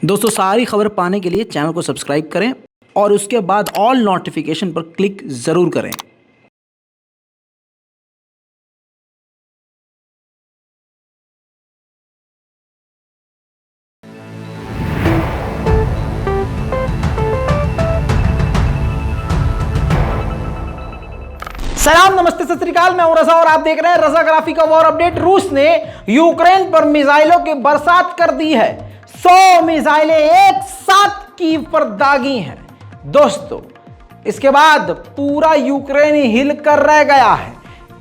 दोस्तों सारी खबर पाने के लिए चैनल को सब्सक्राइब करें और उसके बाद ऑल नोटिफिकेशन पर क्लिक ज़रूर करें। सलाम, नमस्ते, सत श्री अकाल। मैं हूं रजा और आप देख रहे हैं रजा ग्राफी का वॉर अपडेट। रूस ने यूक्रेन पर मिसाइलों की बरसात कर दी है। 100 मिसाइलें एक साथ कीव पर दागी हैं। दोस्तों, इसके बाद पूरा यूक्रेन हिल कर रह गया है।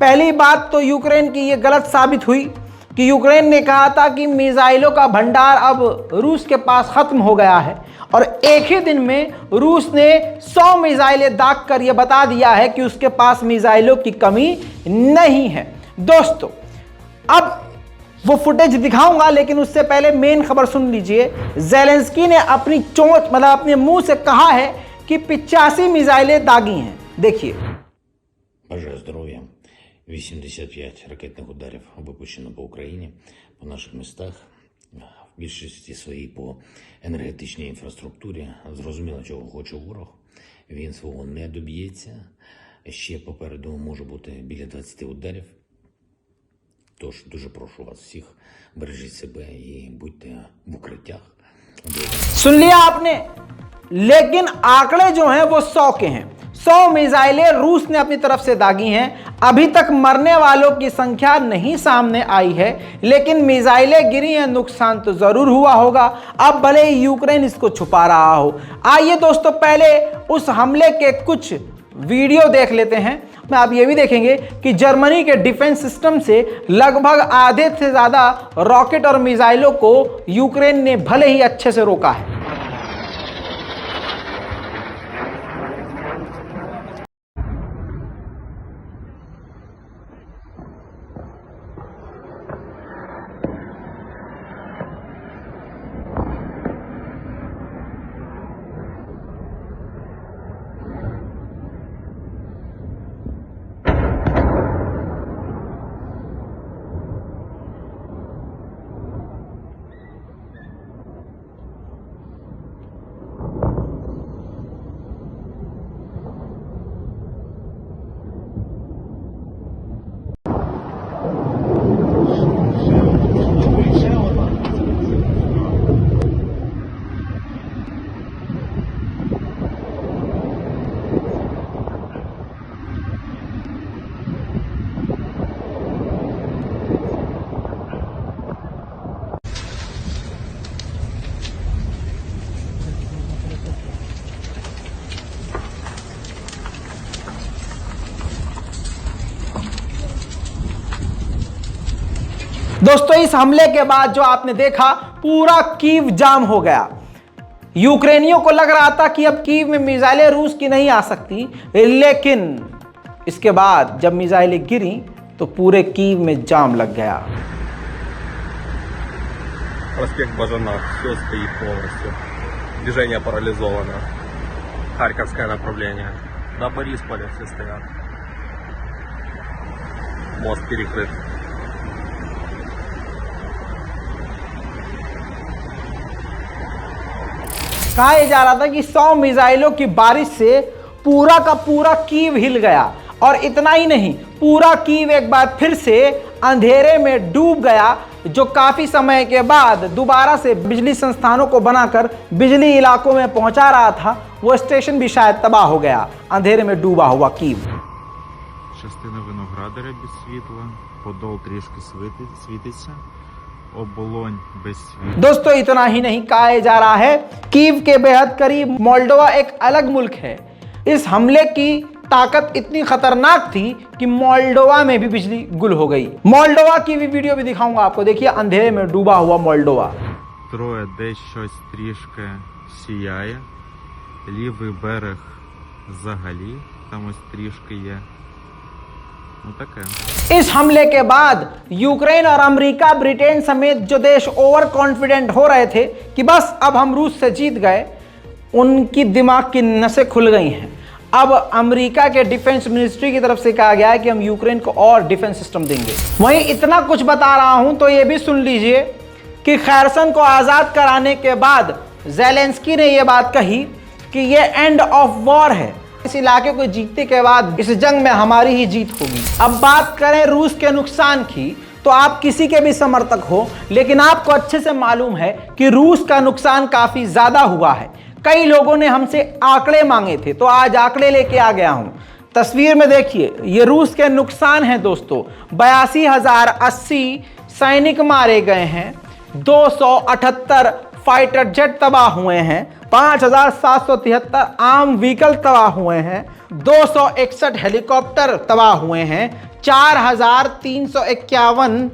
पहली बात तो यूक्रेन की यह गलत साबित हुई कि यूक्रेन ने कहा था कि मिसाइलों का भंडार अब रूस के पास खत्म हो गया है और एक ही दिन में रूस ने 100 मिसाइलें दाग कर यह बता दिया है कि उसके पास मिसाइलों की कमी नहीं है। दोस्तों, अब वो फुटेज दिखाऊंगा, लेकिन उससे पहले मेन खबर सुन लीजिए। ज़ेलेंस्की ने अपनी चोंच मतलब अपने मुंह से कहा है कि 85 मिसाइलें दागी हैं। देखिए। Бажаю здоров'я. 85 ракетних ударів випущено по Україні, по наших містах, в більшості своїй по енергетичній інфраструктурі. Зрозуміло, чого хоче ворог. Він свого не доб'ється. Ще попереду може бути біля 20 ударів. Тож дуже прошу вас всіх, бережіть себе і будьте в укриттях. सुन लिया आपने, लेकिन आंकड़े जो हैं वो 100 के हैं। 100 मिसाइलें रूस ने अपनी तरफ से दागी हैं। अभी तक मरने वालों की संख्या नहीं सामने आई है, लेकिन मिसाइलें गिरी हैं, नुकसान तो जरूर हुआ होगा। अब भले ही यूक्रेन इसको छुपा रहा हो। आइए दोस्तों, पहले उस हमले के कुछ वीडियो देख लेते हैं। में आप ये भी देखेंगे कि जर्मनी के डिफेंस सिस्टम से लगभग आधे से ज्यादा रॉकेट और मिसाइलों को यूक्रेन ने भले ही अच्छे से रोका है। दोस्तों, इस हमले के बाद जो आपने देखा, पूरा कीव जाम हो गया। यूक्रेनियों को लग रहा था कि अब कीव में मिसाइलें रूस की नहीं आ सकती, लेकिन इसके बाद जब मिसाइलें गिरी तो पूरे कीव में जाम लग गया। Проспект Бажана, все стоит полностью. Движение парализовано. Харьковское направление. До Борисполя все стоят. Мост перекрыт. कहा यह जा रहा था कि 100 मिसाइलों की बारिश से पूरा का पूरा कीव हिल गया, और इतना ही नहीं, पूरा कीव एक बार फिर से अंधेरे में डूब गया, जो काफी समय के बाद दोबारा से बिजली संस्थानों को बनाकर बिजली इलाकों में पहुंचा रहा था। वो स्टेशन भी शायद तबाह हो गया, अंधेरे में डूबा हुआ कीव। Частина Виноградаря без світла, Подол трішки світиться, Оболонь без світла. दोस्तों, इतना ही नहीं, कहा जा रहा है कीव के बेहद करीब मोल्डोवा एक अलग मुल्क है। इस हमले की ताकत इतनी खतरनाक थी कि मोल्डोवा में भी बिजली गुल हो गई। मोल्डोवा की भी वीडियो भी दिखाऊंगा आपको। देखिए, अंधेरे में डूबा हुआ मोल्डोवा। Троє десь щось трішки сіяє, лівий берег взагалі, там ось трішки є. Ну таке. इस हमले के बाद यूक्रेन और अमेरिका, ब्रिटेन समेत जो देश ओवर कॉन्फिडेंट हो रहे थे कि बस अब हम रूस से जीत गए, उनकी दिमाग की नसें खुल गई हैं। अब अमेरिका के डिफेंस मिनिस्ट्री की तरफ से कहा गया है कि हम यूक्रेन को और डिफेंस सिस्टम देंगे। वहीं इतना कुछ बता रहा हूं तो यह भी सुन लीजिए कि खैरसन को आज़ाद कराने के बाद ज़ेलेंस्की ने यह बात कही कि यह एंड ऑफ वॉर है, इस इलाके को जीतने के बाद इस जंग में हमारी ही जीत होगी। अब बात करें रूस के नुकसान की, तो आप किसी के भी समर्थक हो, लेकिन आपको अच्छे से मालूम है कि रूस का नुकसान काफी ज्यादा हुआ है। कई लोगों ने हमसे आंकड़े मांगे थे, तो आज आंकड़े लेके आ गया हूं। तस्वीर में देखिए, ये रूस के नुकसान हैं दोस्तों। 82,080 सैनिक मारे गए हैं, 278 फाइटर जेट तबाह हुए हैं, 5,773 आर्म व्हीकल तबाह हुए हैं, 261 हेलीकॉप्टर तबाह हुए हैं, 4,351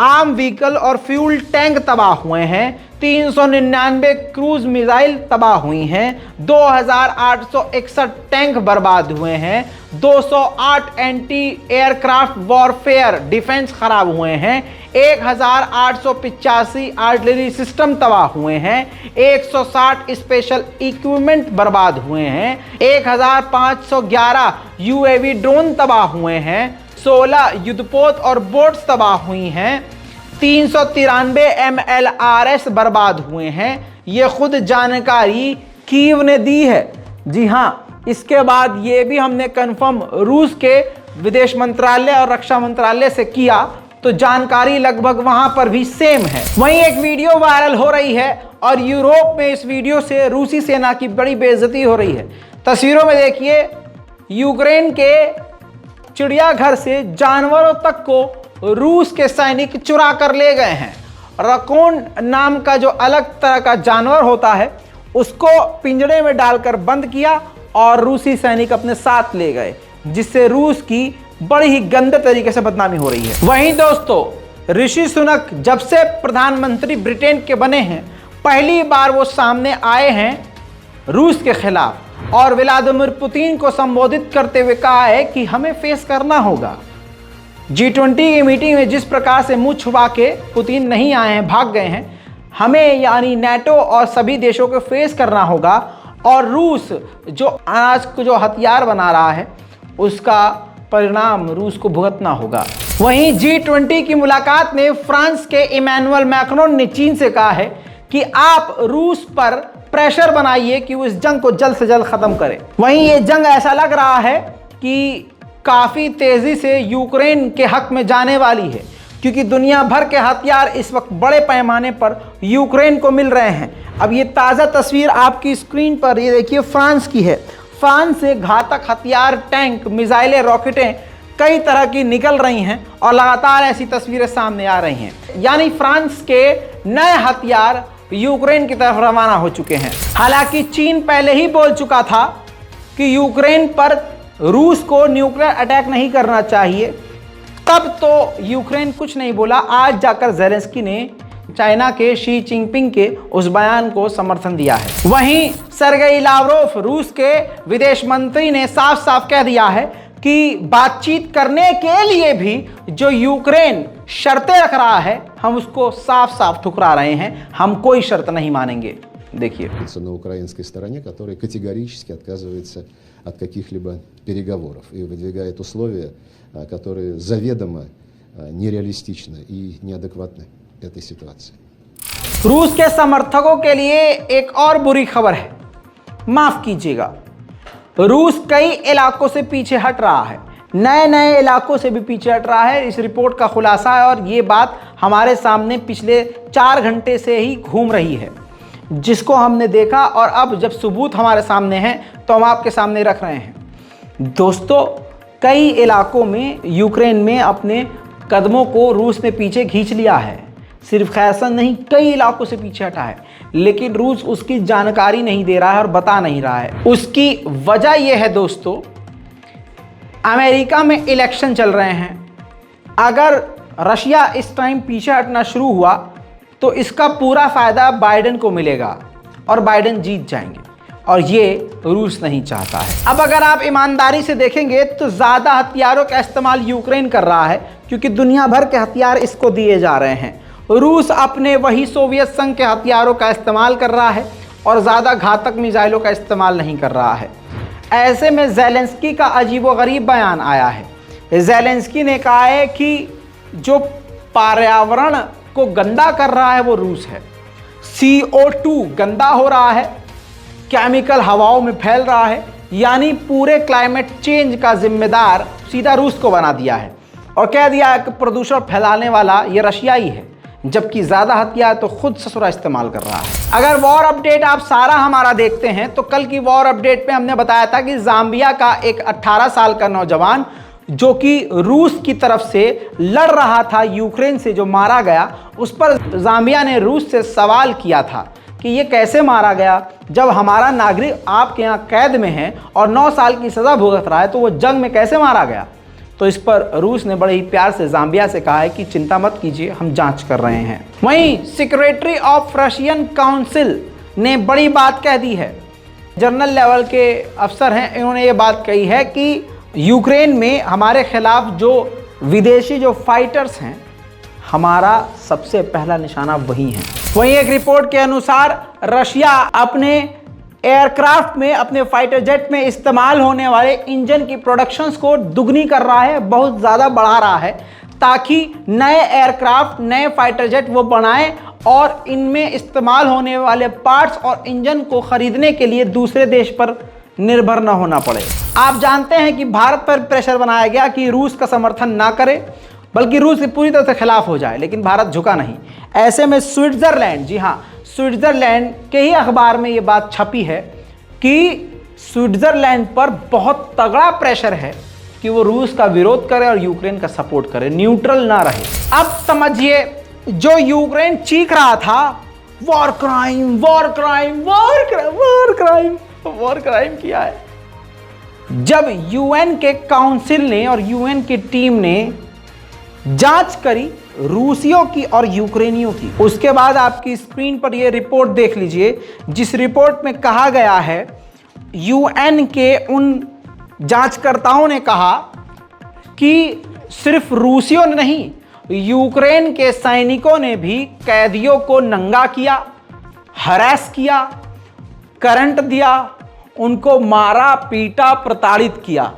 आर्म व्हीकल और फ्यूल टैंक तबाह हुए हैं, 399 क्रूज मिसाइल तबाह हुई हैं, 2,861 टैंक बर्बाद हुए हैं, 208 एंटी एयरक्राफ्ट वॉरफेयर डिफेंस खराब हुए हैं, 1,885 आर्टिलरी सिस्टम तबाह हुए हैं, 160 स्पेशल इक्विपमेंट बर्बाद हुए हैं, 1,511 यूएवी ड्रोन तबाह हुए हैं, 16 युद्धपोत और बोट्स तबाह हुई हैं, 393 MLRS बर्बाद हुए हैं। ये खुद जानकारी कीव ने दी है। जी हाँ, इसके बाद ये भी हमने कंफर्म रूस के विदेश मंत्रालय और रक्षा मंत्रालय से किया, तो जानकारी लगभग वहां पर भी सेम है। वहीं एक वीडियो वायरल हो रही है और यूरोप में इस वीडियो से रूसी सेना की बड़ी बेइज्जती हो रही है। तस्वीरों में देखिए, यूक्रेन के चिड़ियाघर से जानवरों तक को रूस के सैनिक चुरा कर ले गए हैं। रकून नाम का जो अलग तरह का जानवर होता है, उसको पिंजड़े में डालकर बंद किया और रूसी सैनिक अपने साथ ले गए, जिससे रूस की बड़ी ही गंदे तरीके से बदनामी हो रही है। वहीं दोस्तों, ऋषि सुनक जब से प्रधानमंत्री ब्रिटेन के बने हैं, पहली बार वो सामने आए हैं रूस के खिलाफ और व्लादिमीर पुतिन को संबोधित करते हुए कहा है कि हमें फेस करना होगा। G20 की मीटिंग में जिस प्रकार से मुंह छुपा के पुतिन नहीं आए हैं, भाग गए हैं, हमें यानी नेटो और सभी देशों को फेस करना होगा और रूस जो अनाज को जो हथियार बना रहा है, उसका परिणाम रूस को भुगतना होगा। वहीं G20 की मुलाकात में फ्रांस के इमैनुअल मैक्रोन ने चीन से कहा है कि आप रूस पर प्रेशर बनाइए कि वो इस जंग को जल्द से जल्द खत्म करे। वहीं ये जंग ऐसा लग रहा है कि काफी तेजी से यूक्रेन के हक में जाने वाली है, क्योंकि दुनिया भर के हथियार इस वक्त बड़े पैमाने पर यूक्रेन को मिल रहे हैं। अब ये ताज़ा तस्वीर आपकी स्क्रीन पर ये देखिए, फ्रांस की है। फ्रांस से घातक हथियार, टैंक, मिसाइलें, रॉकेटें कई तरह की निकल रही हैं और लगातार ऐसी तस्वीरें सामने आ रही हैं। यानी फ्रांस के नए हथियार यूक्रेन की तरफ रवाना हो चुके हैं। हालांकि चीन पहले ही बोल चुका था कि यूक्रेन पर रूस को न्यूक्लियर अटैक नहीं करना चाहिए, तब तो यूक्रेन कुछ नहीं बोला। आज जाकर ज़ेलेंस्की ने चाइना के शी जिनपिंग के उस बयान को समर्थन दिया है। वहीं सर्गेई लावरोव रूस के विदेश मंत्री ने साफ साफ कह दिया है कि बातचीत करने के लिए भी जो यूक्रेन शर्तें रख रहा है, हम उसको साफ साफ ठुकरा रहे हैं, हम कोई शर्त नहीं मानेंगे। देखिए, на украинской стороне, который категорически отказывается от каких-либо переговоров и выдвигает условия, которые заведомо нереалистичны и неадекватны этой ситуации. रूस के समर्थकों के लिए एक और बुरी खबर है। माफ कीजिएगा, रूस कई इलाकों से पीछे हट रहा है, नए नए इलाकों से भी पीछे हट रहा है। इस रिपोर्ट का खुलासा है और ये बात हमारे सामने पिछले 4 घंटे से ही घूम रही है, जिसको हमने देखा और अब जब सबूत हमारे सामने हैं तो हम आपके सामने रख रहे हैं। दोस्तों, कई इलाकों में यूक्रेन में अपने कदमों को रूस ने पीछे खींच लिया है। सिर्फ खैरसन नहीं, कई इलाकों से पीछे हटा है, लेकिन रूस उसकी जानकारी नहीं दे रहा है और बता नहीं रहा है। उसकी वजह यह है दोस्तों, अमेरिका में इलेक्शन चल रहे हैं। अगर रशिया इस टाइम पीछे हटना शुरू हुआ तो इसका पूरा फायदा बाइडेन को मिलेगा और बाइडेन जीत जाएंगे, और ये रूस नहीं चाहता है। अब अगर आप ईमानदारी से देखेंगे तो ज़्यादा हथियारों का इस्तेमाल यूक्रेन कर रहा है, क्योंकि दुनिया भर के हथियार इसको दिए जा रहे हैं। रूस अपने वही सोवियत संघ के हथियारों का इस्तेमाल कर रहा है और ज़्यादा घातक मिसाइलों का इस्तेमाल नहीं कर रहा है। ऐसे में ज़ेलेंस्की का अजीबोगरीब बयान आया है। ज़ेलेंस्की ने कहा है कि जो पर्यावरण को गंदा कर रहा है वो रूस है, CO2 गंदा हो रहा है, केमिकल हवाओं में फैल रहा है, यानी पूरे क्लाइमेट चेंज का जिम्मेदार सीधा रूस को बना दिया है और कह दिया है कि प्रदूषण फैलाने वाला ये रशिया ही है, जबकि ज़्यादा हथियार तो खुद ससुरा इस्तेमाल कर रहा है। अगर वॉर अपडेट आप सारा हमारा देखते हैं तो कल की वॉर अपडेट में हमने बताया था कि जाम्बिया का एक 18 साल का नौजवान जो कि रूस की तरफ से लड़ रहा था यूक्रेन से, जो मारा गया, उस पर जाम्बिया ने रूस से सवाल किया था कि ये कैसे मारा गया, जब हमारा नागरिक आपके यहाँ कैद में है और 9 साल की सज़ा भुगत रहा है, तो वो जंग में कैसे मारा गया। तो इस पर रूस ने बड़े ही प्यार से जाम्बिया से कहा है कि चिंता मत कीजिए, हम जांच कर रहे हैं। वहीं सेक्रेटरी ऑफ रशियन काउंसिल ने बड़ी बात कह दी है। जनरल लेवल के अफसर हैं, इन्होंने ये बात कही है कि यूक्रेन में हमारे खिलाफ जो विदेशी जो फाइटर्स हैं, हमारा सबसे पहला निशाना वही है। वहीं एक रिपोर्ट के अनुसार रशिया अपने एयरक्राफ्ट में, अपने फाइटर जेट में इस्तेमाल होने वाले इंजन की प्रोडक्शंस को दुगनी कर रहा है, बहुत ज़्यादा बढ़ा रहा है, ताकि नए एयरक्राफ्ट, नए फाइटर जेट वो बनाए और इनमें इस्तेमाल होने वाले पार्ट्स और इंजन को खरीदने के लिए दूसरे देश पर निर्भर न होना पड़े। आप जानते हैं कि भारत पर प्रेशर बनाया गया कि रूस का समर्थन ना करे, बल्कि रूस के पूरी तरह से खिलाफ हो जाए, लेकिन भारत झुका नहीं। ऐसे में स्विट्ज़रलैंड, जी हाँ, स्विट्ज़रलैंड के ही अखबार में ये बात छपी है कि स्विट्ज़रलैंड पर बहुत तगड़ा प्रेशर है कि वो रूस का विरोध करे और यूक्रेन का सपोर्ट करे, न्यूट्रल ना रहे। अब समझिए, जो यूक्रेन चीख रहा था war crime, war crime, war crime, war crime, war crime किया है, जब यूएन के काउंसिल ने और यूएन की टीम ने जांच करी रूसियों की और यूक्रेनियों की, उसके बाद आपकी स्क्रीन पर यह रिपोर्ट देख लीजिए, जिस रिपोर्ट में कहा गया है, यूएन के उन जांचकर्ताओं ने कहा कि सिर्फ रूसियों ने नहीं, यूक्रेन के सैनिकों ने भी कैदियों को नंगा किया, हरास किया, करंट दिया, उनको मारा, पीटा, प्रताड़ित किया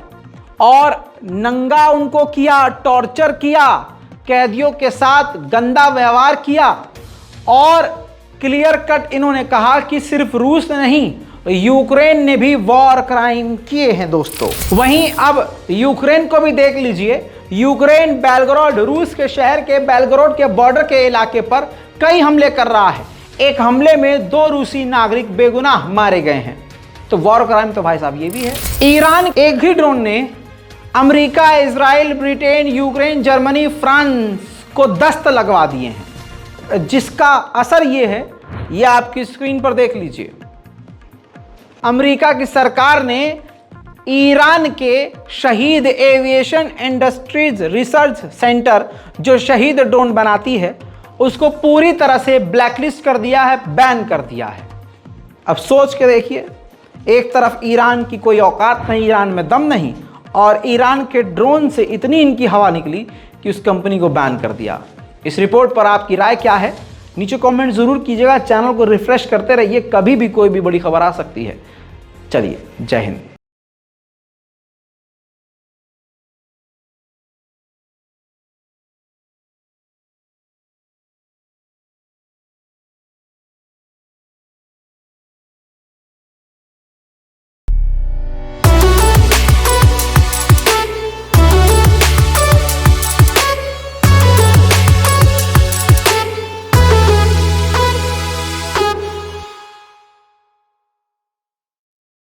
और नंगा उनको किया, टॉर्चर किया, कैदियों के साथ गंदा व्यवहार किया। और क्लियर कट इन्होंने कहा कि सिर्फ रूस ने नहीं, यूक्रेन ने भी वॉर क्राइम किए हैं दोस्तों। वहीं अब यूक्रेन को भी देख लीजिए, यूक्रेन बेलग्राड, रूस के शहर के बेलग्राड के बॉर्डर के इलाके पर कई हमले कर रहा है। एक हमले में 2 रूसी नागरिक बेगुनाह मारे गए हैं। तो वॉर क्राइम तो भाई साहब ये भी है। ईरान, एक ही ड्रोन ने America, Israel, Britain, Ukraine, Germany, France को दस्त लगवा दिए हैं, जिसका असर ये है, ये आपकी स्क्रीन पर देख लीजिए। अमेरिका की सरकार ने ईरान के शहीद एविएशन इंडस्ट्रीज रिसर्च सेंटर, जो शहीद ड्रोन बनाती है, उसको पूरी तरह से ब्लैकलिस्ट कर दिया है, बैन कर दिया है। अब सोच के देखिए, एक तरफ ईरान की कोई औकात नहीं, ईरान में दम नहीं, और ईरान के ड्रोन से इतनी इनकी हवा निकली कि उस कंपनी को बैन कर दिया। इस रिपोर्ट पर आपकी राय क्या है, नीचे कमेंट जरूर कीजिएगा। चैनल को रिफ्रेश करते रहिए, कभी भी कोई भी बड़ी खबर आ सकती है। चलिए, जय हिंद।